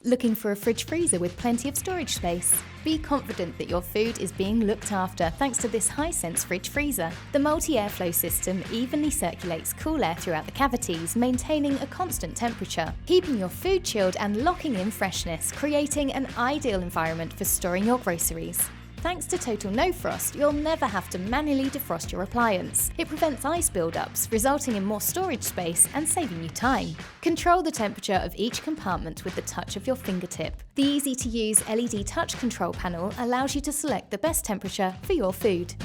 Looking for a fridge freezer with plenty of storage space? Be confident that your food is being looked after thanks to this Hisense fridge freezer. The multi-airflow system evenly circulates cool air throughout the cavities, maintaining a constant temperature, keeping your food chilled and locking in freshness, creating an ideal environment for storing your groceries. Thanks to Total No Frost, you'll never have to manually defrost your appliance. It prevents ice buildups, resulting in more storage space and saving you time. Control the temperature of each compartment with the touch of your fingertip. The easy-to-use LED touch control panel allows you to select the best temperature for your food.